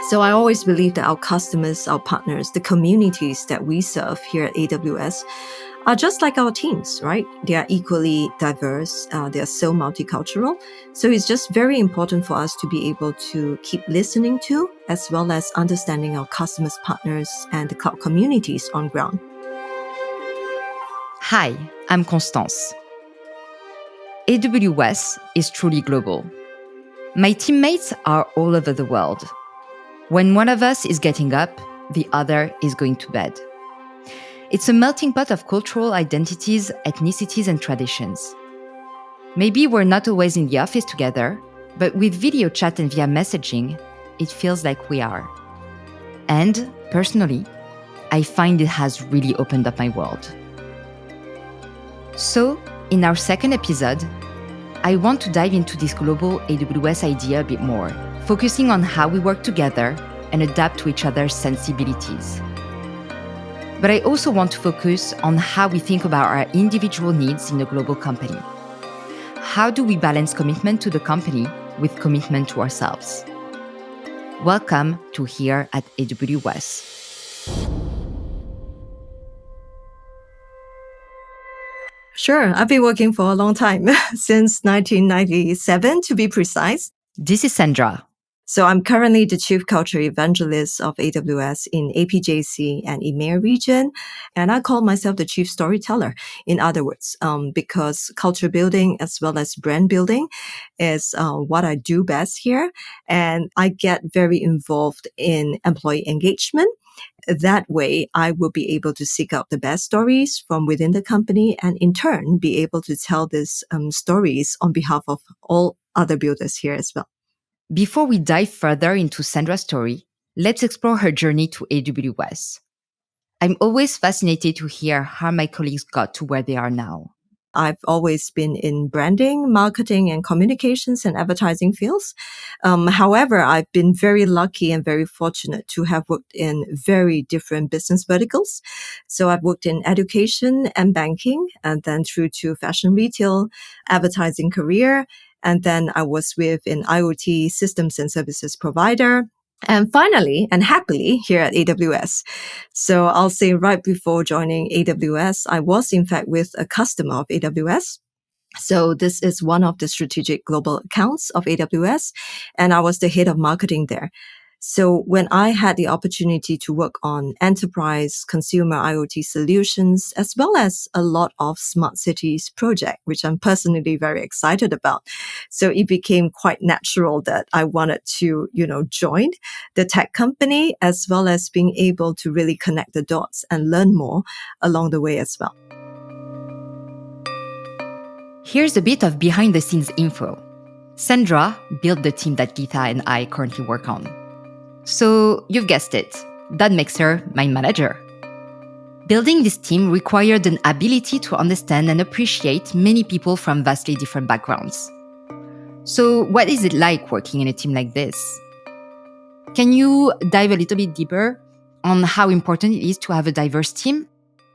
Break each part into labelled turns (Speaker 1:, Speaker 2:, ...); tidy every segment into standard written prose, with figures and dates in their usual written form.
Speaker 1: So I always believe that our customers, our partners, the communities that we serve here at AWS are just like our teams, right? They are equally diverse. They are so multicultural. So it's just very important for us to be able to keep listening to, as well as understanding our customers, partners, and the cloud communities on ground.
Speaker 2: Hi, I'm Constance. AWS is truly global. My teammates are all over the world. When one of us is getting up, the other is going to bed. It's a melting pot of cultural identities, ethnicities, and traditions. Maybe we're not always in the office together, but with video chat and via messaging, it feels like we are. And, personally, I find it has really opened up my world. So, in our second episode, I want to dive into this global AWS idea a bit more, focusing on how we work together and adapt to each other's sensibilities. But I also want to focus on how we think about our individual needs in a global company. How do we balance commitment to the company with commitment to ourselves? Welcome to Here at AWS.
Speaker 1: Sure, I've been working for a long time, since 1997 to be precise.
Speaker 2: This is Sandra.
Speaker 1: So I'm currently the Chief Culture Evangelist of AWS in APJC and EMEA region. And I call myself the Chief Storyteller, in other words, because culture building as well as brand building is what I do best here. And I get very involved in employee engagement. That way, I will be able to seek out the best stories from within the company and in turn be able to tell these stories on behalf of all other builders here as well.
Speaker 2: Before we dive further into Sandra's story, let's explore her journey to AWS. I'm always fascinated to hear how my colleagues got to where they are now.
Speaker 1: I've always been in branding, marketing, and communications and advertising fields. However, I've been very lucky and very fortunate to have worked in very different business verticals. So I've worked in education and banking, and then through to fashion retail, advertising career. And then I was with an IoT systems and services provider. And finally, and happily, here at AWS. So I'll say right before joining AWS, I was in fact with a customer of AWS. So this is one of the strategic global accounts of AWS, and I was the head of marketing there. So when I had the opportunity to work on enterprise consumer IoT solutions, as well as a lot of smart cities project, which I'm personally very excited about. So it became quite natural that I wanted to, join the tech company, as well as being able to really connect the dots and learn more along the way as well.
Speaker 2: Here's a bit of behind the scenes info. Sandra built the team that Geetha and I currently work on. So you've guessed it, that makes her my manager. Building this team required an ability to understand and appreciate many people from vastly different backgrounds. So what is it like working in a team like this? Can you dive a little bit deeper on how important it is to have a diverse team?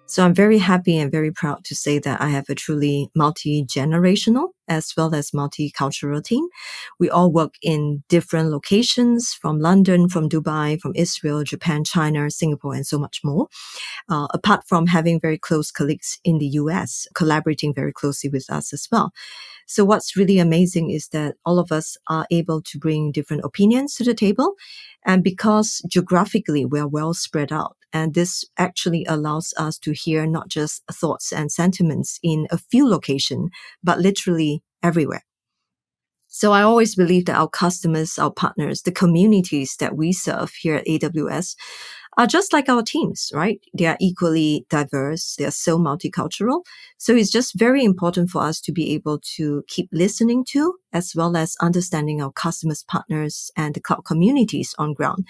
Speaker 1: So I'm very happy and very proud to say that I have a truly multi-generational as well as multicultural team. We all work in different locations from London, from Dubai, from Israel, Japan, China, Singapore, and so much more. Apart from having very close colleagues in the US, collaborating very closely with us as well. So what's really amazing is that all of us are able to bring different opinions to the table. And because geographically we're well spread out, and this actually allows us to hear not just thoughts and sentiments in a few locations, but literally everywhere. So I always believe that our customers, our partners, the communities that we serve here at AWS are just like our teams, right? They are equally diverse. They are so multicultural. So it's just very important for us to be able to keep listening to, as well as understanding our customers, partners, and the cloud communities on ground.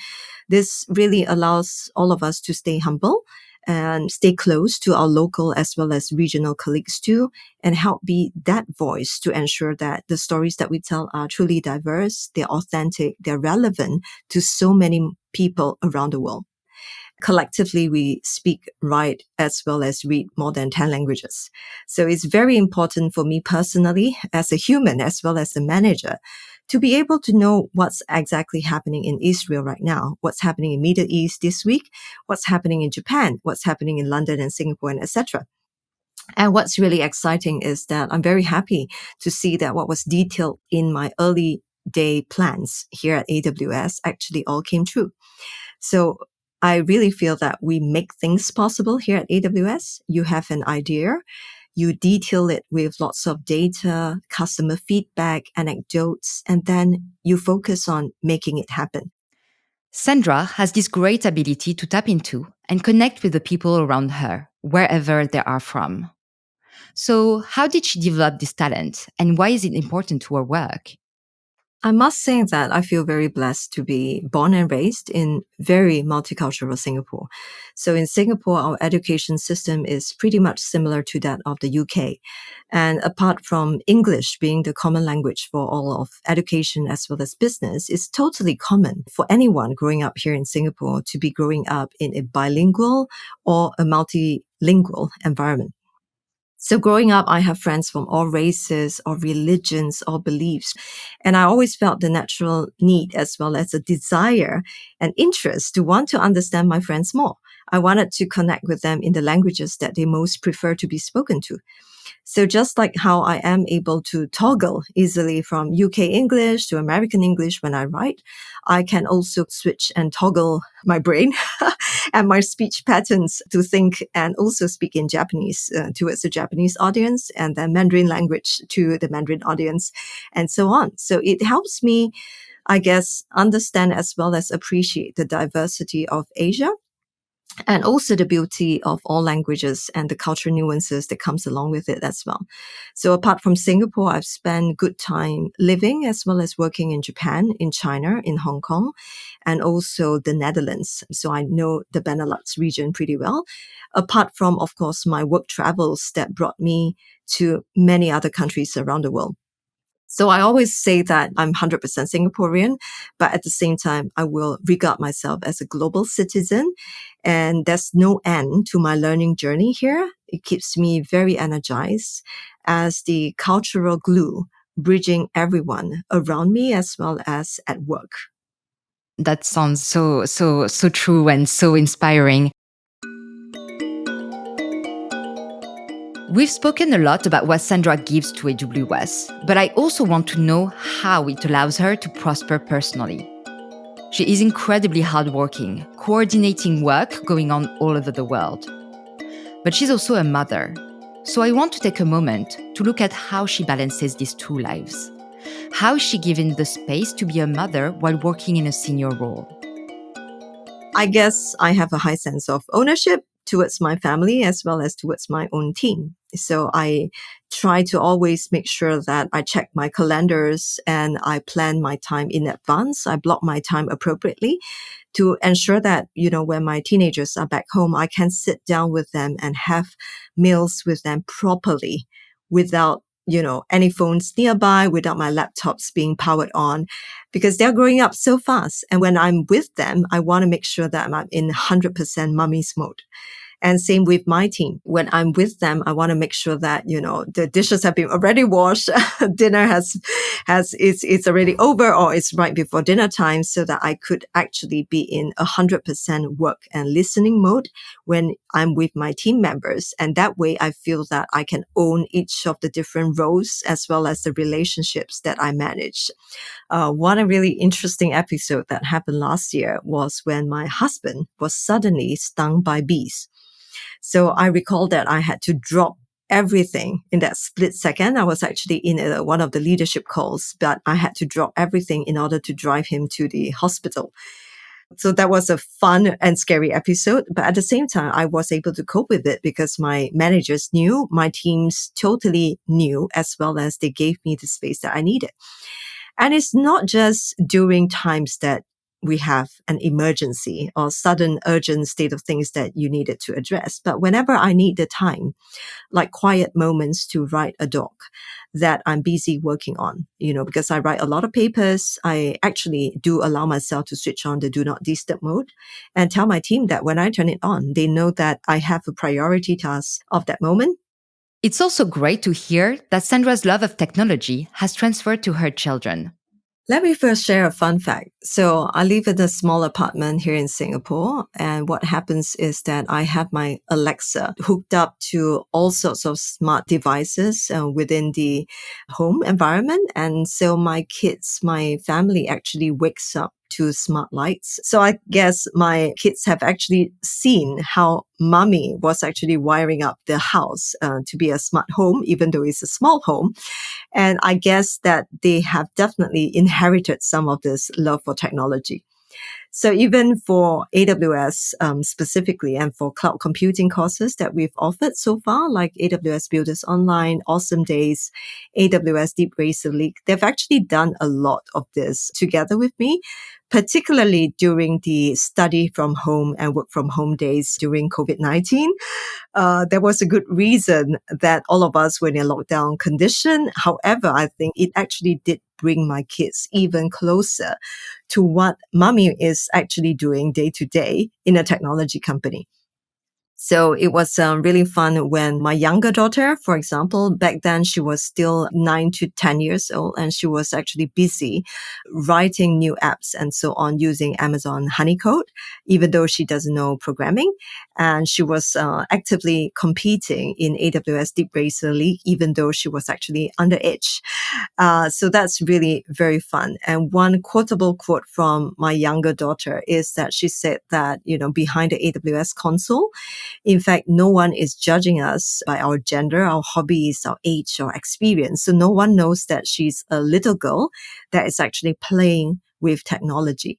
Speaker 1: This really allows all of us to stay humble and stay close to our local as well as regional colleagues too, and help be that voice to ensure that the stories that we tell are truly diverse, they're authentic, they're relevant to so many people around the world. Collectively, we speak, write, as well as read more than 10 languages. So it's very important for me personally, as a human, as well as a manager, to be able to know what's exactly happening in Israel right now, what's happening in Middle East this week, what's happening in Japan, what's happening in London and Singapore, and etc. And what's really exciting is that I'm very happy to see that what was detailed in my early day plans here at AWS actually all came true. So I really feel that we make things possible here at AWS. You have an idea, you detail it with lots of data, customer feedback, anecdotes, and then you focus on making it happen.
Speaker 2: Sandra has this great ability to tap into and connect with the people around her, wherever they are from. So, how did she develop this talent, and why is it important to her work?
Speaker 1: I must say that I feel very blessed to be born and raised in very multicultural Singapore. So in Singapore, our education system is pretty much similar to that of the UK. And apart from English being the common language for all of education as well as business, it's totally common for anyone growing up here in Singapore to be growing up in a bilingual or a multilingual environment. So growing up, I have friends from all races, all religions, all beliefs. And I always felt the natural need as well as a desire and interest to want to understand my friends more. I wanted to connect with them in the languages that they most prefer to be spoken to. So just like how I am able to toggle easily from UK English to American English when I write, I can also switch and toggle my brain and my speech patterns to think and also speak in Japanese towards the Japanese audience, and then Mandarin language to the Mandarin audience, and so on. So it helps me, I guess, understand as well as appreciate the diversity of Asia and also the beauty of all languages and the cultural nuances that comes along with it as well. So apart from Singapore, I've spent good time living as well as working in Japan, in China, in Hong Kong, and also the Netherlands. So I know the Benelux region pretty well. Apart from, of course, my work travels that brought me to many other countries around the world. So I always say that I'm 100% Singaporean, but at the same time, I will regard myself as a global citizen. And there's no end to my learning journey here. It keeps me very energized as the cultural glue, bridging everyone around me as well as at work.
Speaker 2: That sounds so true and so inspiring. We've spoken a lot about what Sandra gives to AWS, but I also want to know how it allows her to prosper personally. She is incredibly hardworking, coordinating work going on all over the world. But she's also a mother. So I want to take a moment to look at how she balances these two lives. How is she given the space to be a mother while working in a senior role?
Speaker 1: I guess I have a high sense of ownership towards my family as well as towards my own team. So I try to always make sure that I check my calendars and I plan my time in advance. I block my time appropriately to ensure that, when my teenagers are back home, I can sit down with them and have meals with them properly without any phones nearby, without my laptops being powered on, because they're growing up so fast. And when I'm with them, I want to make sure that I'm in 100% mummy's mode. And same with my team. When I'm with them, I want to make sure that, the dishes have been already washed. Dinner it's already over or it's right before dinner time, so that I could actually be in 100% work and listening mode when I'm with my team members. And that way I feel that I can own each of the different roles as well as the relationships that I manage. One really interesting episode that happened last year was when my husband was suddenly stung by bees. So I recall that I had to drop everything in that split second. I was actually in one of the leadership calls, but I had to drop everything in order to drive him to the hospital. So that was a fun and scary episode. But at the same time, I was able to cope with it because my managers knew, my teams totally knew, as well as they gave me the space that I needed. And it's not just during times that we have an emergency or sudden urgent state of things that you needed to address. But whenever I need the time, like quiet moments to write a doc that I'm busy working on, because I write a lot of papers, I actually do allow myself to switch on the do not disturb mode and tell my team that when I turn it on, they know that I have a priority task of that moment.
Speaker 2: It's also great to hear that Sandra's love of technology has transferred to her children.
Speaker 1: Let me first share a fun fact. So I live in a small apartment here in Singapore. And what happens is that I have my Alexa hooked up to all sorts of smart devices within the home environment. And so my kids, my family actually wakes up to smart lights. So I guess my kids have actually seen how mommy was actually wiring up the house to be a smart home, even though it's a small home. And I guess that they have definitely inherited some of this love for technology. So even for AWS specifically and for cloud computing courses that we've offered so far, like AWS Builders Online, Awesome Days, AWS Deep Racer League, they've actually done a lot of this together with me, particularly during the study from home and work from home days during COVID-19. There was a good reason that all of us were in a lockdown condition. However, I think it actually did bring my kids even closer to what mommy is actually doing day to day in a technology company. So it was really fun when my younger daughter, for example, back then she was still 9 to 10 years old and she was actually busy writing new apps and so on using Amazon Honeycode, even though she doesn't know programming. And she was actively competing in AWS Deep Racer League, even though she was actually underage. So that's really very fun. And one quotable quote from my younger daughter is that she said that, behind the AWS console, in fact, no one is judging us by our gender, our hobbies, our age, or experience. So no one knows that she's a little girl that is actually playing with technology.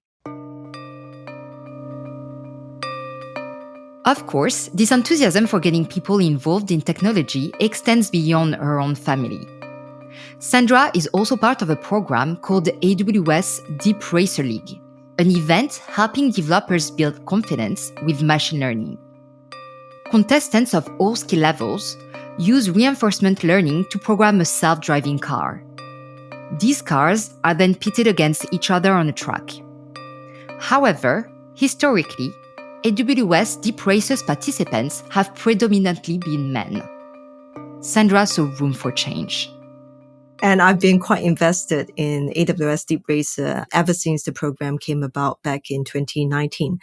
Speaker 2: Of course, this enthusiasm for getting people involved in technology extends beyond her own family. Sandra is also part of a program called AWS Deep Racer League, an event helping developers build confidence with machine learning. Contestants of all skill levels use reinforcement learning to program a self-driving car. These cars are then pitted against each other on a track. However, historically, AWS Deep Racer's participants have predominantly been men. Sandra saw room for change.
Speaker 1: And I've been quite invested in AWS Deep Racer ever since the program came about back in 2019.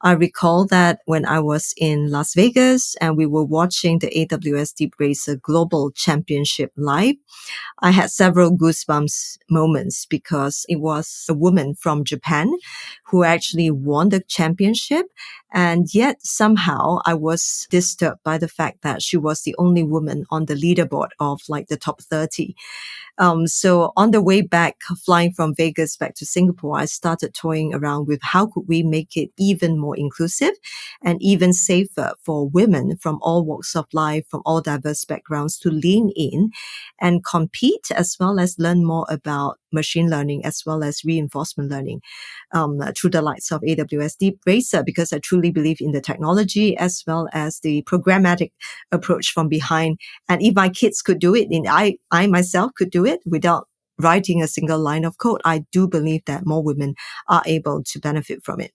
Speaker 1: I recall that when I was in Las Vegas and we were watching the AWS Deep Racer Global Championship live, I had several goosebumps moments because it was a woman from Japan who actually won the championship. And yet somehow I was disturbed by the fact that she was the only woman on the leaderboard of like the top 30. So on the way back, flying from Vegas back to Singapore, I started toying around with how could we make it even more inclusive and even safer for women from all walks of life, from all diverse backgrounds to lean in and compete as well as learn more about machine learning as well as reinforcement learning through the likes of AWS Deep Racer, because I truly believe in the technology as well as the programmatic approach from behind. And if my kids could do it, and I myself could do it without writing a single line of code, I do believe that more women are able to benefit from it.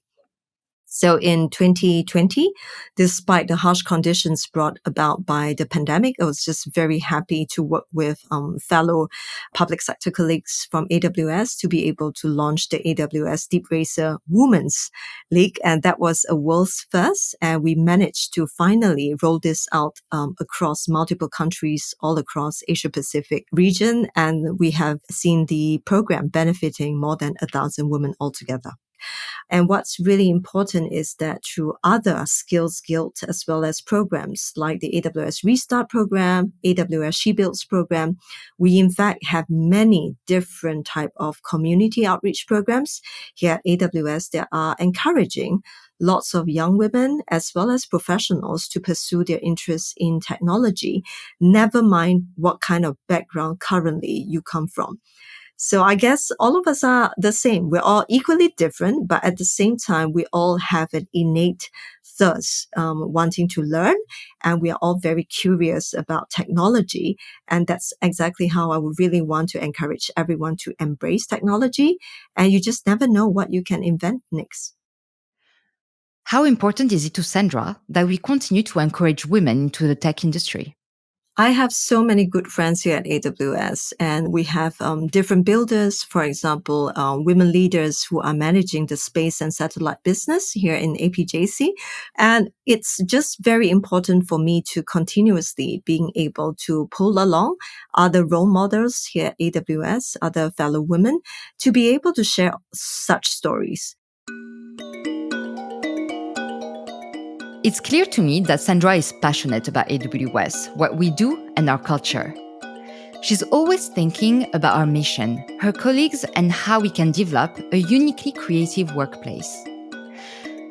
Speaker 1: So in 2020, despite the harsh conditions brought about by the pandemic, I was just very happy to work with fellow public sector colleagues from AWS to be able to launch the AWS Deep Racer Women's League. And that was a world's first. And we managed to finally roll this out across multiple countries all across Asia Pacific region. And we have seen the program benefiting more than 1,000 women altogether. And what's really important is that through other skills guild as well as programs like the AWS Restart program, AWS She Builds program, we in fact have many different type of community outreach programs here at AWS that are encouraging lots of young women as well as professionals to pursue their interests in technology, never mind what kind of background currently you come from. So I guess all of us are the same. We're all equally different, but at the same time, we all have an innate thirst, wanting to learn, and we are all very curious about technology. And that's exactly how I would really want to encourage everyone to embrace technology. And you just never know what you can invent next.
Speaker 2: How important is it to Sandra that we continue to encourage women into the tech industry?
Speaker 1: I have so many good friends here at AWS, and we have different builders, for example, women leaders who are managing the space and satellite business here in APJC. And it's just very important for me to continuously being able to pull along other role models here at AWS, other fellow women, to be able to share such stories.
Speaker 2: It's clear to me that Sandra is passionate about AWS, what we do, and our culture. She's always thinking about our mission, her colleagues, and how we can develop a uniquely creative workplace.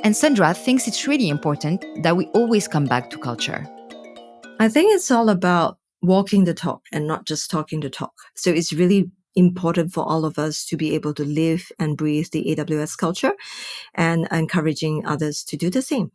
Speaker 2: And Sandra thinks it's really important that we always come back to culture.
Speaker 1: I think it's all about walking the talk and not just talking the talk. So it's really important for all of us to be able to live and breathe the AWS culture and encouraging others to do the same.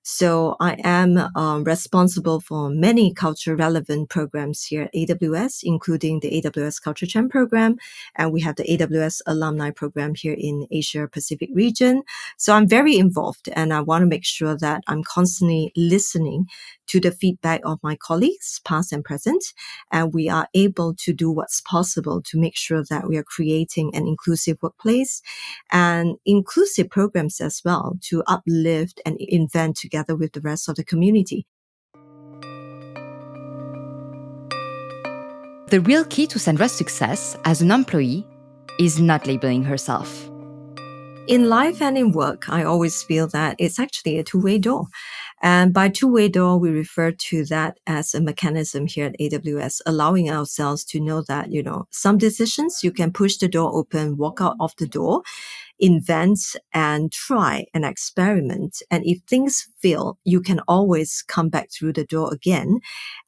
Speaker 1: So I am responsible for many culture relevant programs here at AWS, including the AWS Culture Champ program. And we have the AWS alumni program here in Asia Pacific region. So I'm very involved, and I want to make sure that I'm constantly listening to the feedback of my colleagues, past and present, and we are able to do what's possible to make sure that we are creating an inclusive workplace and inclusive programs as well to uplift and invent together with the rest of the community.
Speaker 2: The real key to Sandra's success as an employee is not labeling herself.
Speaker 1: In life and in work, I always feel that it's actually a two-way door. And by two-way door, we refer to that as a mechanism here at AWS, allowing ourselves to know that, some decisions you can push the door open, walk out of the door, invent and try and experiment. And if things fail, you can always come back through the door again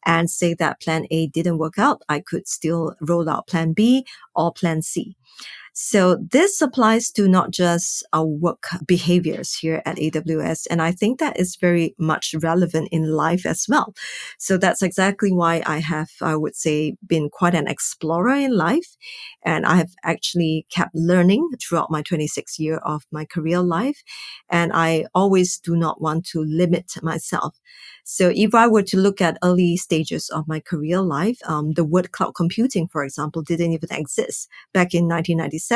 Speaker 1: and say that plan A didn't work out. I could still roll out plan B or plan C. So this applies to not just our work behaviors here at AWS. And I think that is very much relevant in life as well. So that's exactly why I would say, been quite an explorer in life. And I have actually kept learning throughout my 26 year of my career life. And I always do not want to limit myself. So if I were to look at early stages of my career life, the word cloud computing, for example, didn't even exist back in 1997.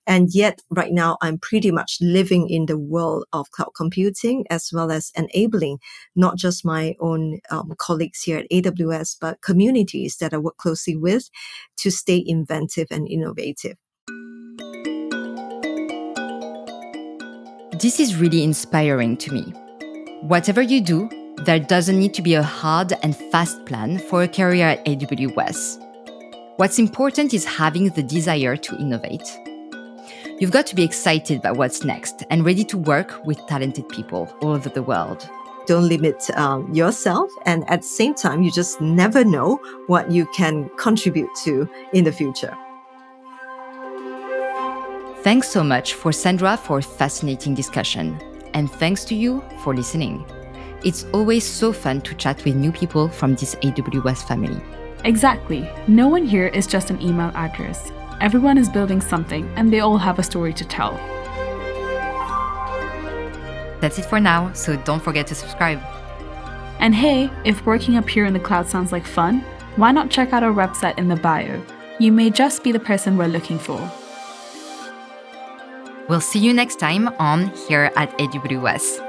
Speaker 1: And yet right now, I'm pretty much living in the world of cloud computing, as well as enabling not just my own colleagues here at AWS, but communities that I work closely with to stay inventive and innovative.
Speaker 2: This is really inspiring to me. Whatever you do, there doesn't need to be a hard and fast plan for a career at AWS. What's important is having the desire to innovate. You've got to be excited about what's next and ready to work with talented people all over the world.
Speaker 1: Don't limit yourself. And at the same time, you just never know what you can contribute to in the future.
Speaker 2: Thanks so much for Sandra for a fascinating discussion. And thanks to you for listening. It's always so fun to chat with new people from this AWS family.
Speaker 3: Exactly. No one here is just an email address. Everyone is building something, and they all have a story to tell.
Speaker 2: That's it for now, so don't forget to subscribe.
Speaker 3: And hey, if working up here in the cloud sounds like fun, why not check out our website in the bio? You may just be the person we're looking for.
Speaker 2: We'll see you next time on Here at AWS.